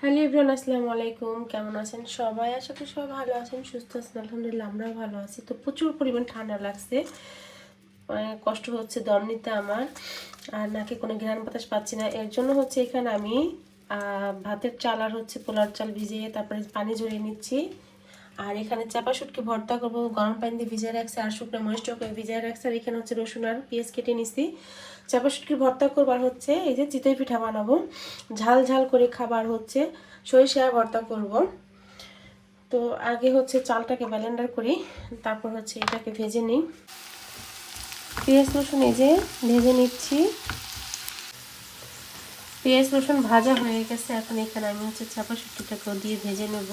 Hello everyone, আসসালামু আলাইকুম। কেমন আছেন সবাই? আশা করি সবাই ভালো আছেন, সুস্থ আছেন। আলহামদুলিল্লাহ আমরাও ভালো আছি। তো প্রচুর পরিমাণ ঠান্ডা লাগছে, কষ্ট হচ্ছে দম নিতে আমার, আর নাকি কোনো ঘ্রাণ বাতাস পাচ্ছি না। এর জন্য হচ্ছে এখানে আমি ভাতের চাল আর হচ্ছে পোলার চাল ভিজিয়ে তারপরে পানি ঝরিয়ে নিচ্ছি। আর এখানে চাপা শুটকি ভর্তা করবো, গরম পানি দিয়ে ভিজিয়ে রাখছি, আর শুকনো মরিচটা করে ভিজিয়ে রাখছি। আর এখানে হচ্ছে রসুন আর পেঁয়াজ কেটে নিছি। চাপা শুটকির ভর্তা করবার হচ্ছে এই যে চিতই পিঠা বানাবো, ঝাল ঝাল করে খাবার হচ্ছে সরিষা ভর্তা করব। তো আগে হচ্ছে চালটাকে ব্লেন্ডার করি, তারপর হচ্ছে এটাকে ভেজে নিই। পেঁয়াজ রসুন এই যে ভেজে নিচ্ছি। পেঁয়াজ রসুন ভাজা হয়ে গেছে, এখন এখানে আমি হচ্ছে চাপা শুটকিটাকেও দিয়ে ভেজে নেব।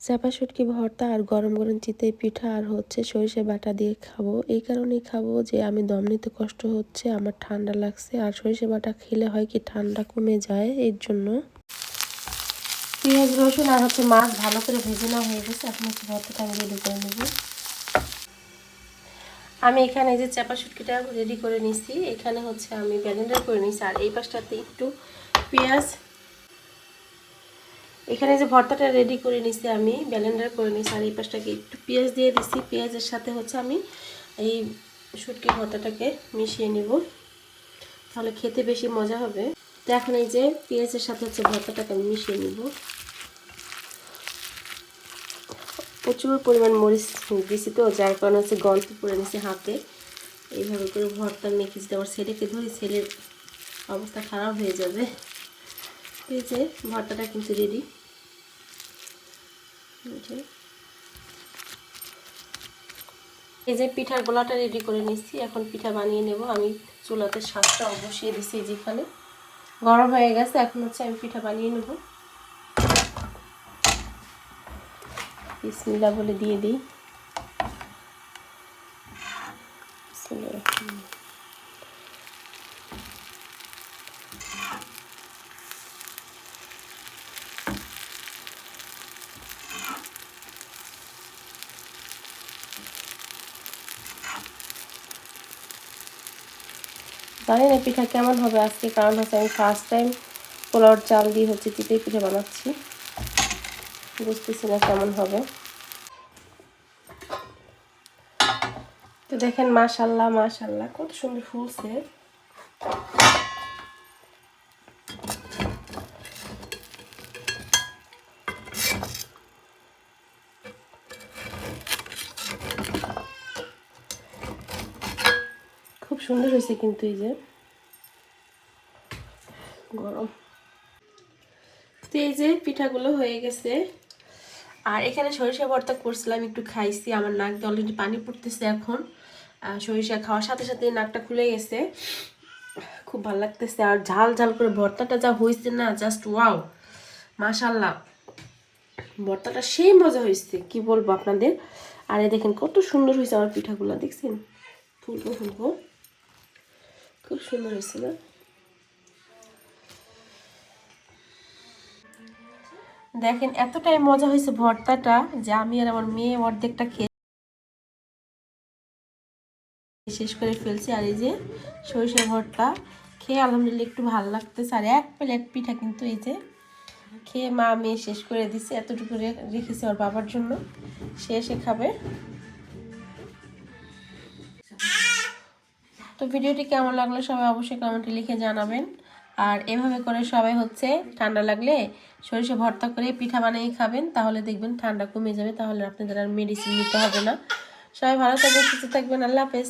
চাপা শুটকি ভর্তা আর গরম গরম চিতই পিঠা আর হচ্ছে সরিষা বাটা দিয়ে খাবো। এই কারণেই খাবো যে আমি দম নিতে কষ্ট হচ্ছে, আমার ঠান্ডা লাগছে, আর সরিষা বাটা খেলে হয় কি ঠান্ডা কমে যায়, এর জন্য। পেঁয়াজ রসুন আর হচ্ছে মাছ ভালো করে ভেজে নেওয়া হয়ে গেছে, এখন হচ্ছে ভর্তাটা আমি রেডি করে নেব। আমি এখানে এই যে চাপা শুটকিটা রেডি করে নিছি, এখানে হচ্ছে আমি ব্লেন্ডার করে নিছি। আর এই পাশটাতে একটু পেঁয়াজ, এখানে যে ভর্তাটা রেডি করে নিছি আমি ব্লেন্ডার করে নিছি, আর এই পাশটাকে একটু পেঁয়াজ দিয়ে দিছি। পেঁয়াজের সাথে হচ্ছে আমি এই শুটকি ভর্তাটাকে মিশিয়ে নেব, তাহলে খেতে বেশি মজা হবে। তো এখন এই যে পেঁয়াজের সাথে হচ্ছে ভর্তাটাকে আমি মিশিয়ে নেব। প্রচুর পরিমাণ মরিচ দিছি, তো যার কারণে হচ্ছে গল্প করে নিছি হাতে। এইভাবে করে ভর্তা মেখে যদি আবার ছেলেকে ধরি, ছেলের অবস্থা খারাপ হয়ে যাবে। এই যে ভর্তাটা কিন্তু রেডি। এই যে পিঠার গোলাটা রেডি করে নিচ্ছি, এখন পিঠা বানিয়ে নেব। আমি চুলাতে শাঁসটা বসিয়ে দিছি, যেখানে গরম হয়ে গেছে। এখন হচ্ছে আমি পিঠা বানিয়ে নেব। বিসমিল্লাহ বলে দিয়ে দিই। জানি না পিঠা কেমন হবে আজকে, কারণ হচ্ছে আমি ফার্স্ট টাইম পোলাওর চাল দিয়ে হচ্ছে চিতই পিঠা বানাচ্ছি, বুঝতেছি না কেমন হবে। তো দেখেন, মাশাল্লাহ মাশাল্লাহ কত সুন্দর ফুলছে। খুব সুন্দর হয়েছে কিন্তু। এই যে গরম, তো এই যে পিঠাগুলো হয়ে গেছে। আর এখানে সরিষা ভর্তা করছিলাম, একটু খাইছি, আমার নাক দিয়ে অলরেডি পানি পড়তেছে এখন। সরিষা খাওয়ার সাথে সাথে নাকটা খুলে গেছে, খুব ভালো লাগতেছে। আর ঝাল ঝাল করে ভর্তাটা যা হয়েছে না, জাস্ট ওয়াও, মাশাল্লাহ। ভর্তাটা সেই মজা হয়েছে, কি বলবো আপনাদের। আর এই দেখেন কত সুন্দর হয়েছে আমার পিঠাগুলো, দেখছেন ফুলকো ফুলকো, খুব সুন্দর হয়েছে না? দেখেন এতটাই মজা হয়েছে ভর্তাটা যে আমি আর আমার মেয়ে অর্ধেকটা খেয়ে শেষ করে ফেলছি। আর এই যে সরিষা ভর্তা খেয়ে আলহামদুলিল্লাহ একটু ভালো লাগতেছে। আর এক প্লেট পিঠা কিন্তু এই যে খেয়ে মা মেয়ে শেষ করে দিচ্ছে, এতটুকু রেখেছে ওর বাবার জন্য, সে এসে খাবে। তো ভিডিওটি কেমন লাগলো সবাই অবশ্যই কমেন্টে লিখে জানাবেন। আর এভাবে করে সবাই হচ্ছে ঠান্ডা লাগলে সরিষা ভর্তা করে পিঠা বানিয়ে খাবেন, তাহলে দেখবেন ঠান্ডা কমে যাবে, তাহলে আপনাদের আর মেডিসিন নিতে হবে না। সবাই ভালো থাকবেন, সুস্থ থাকবেন। আল্লাহ হাফেজ।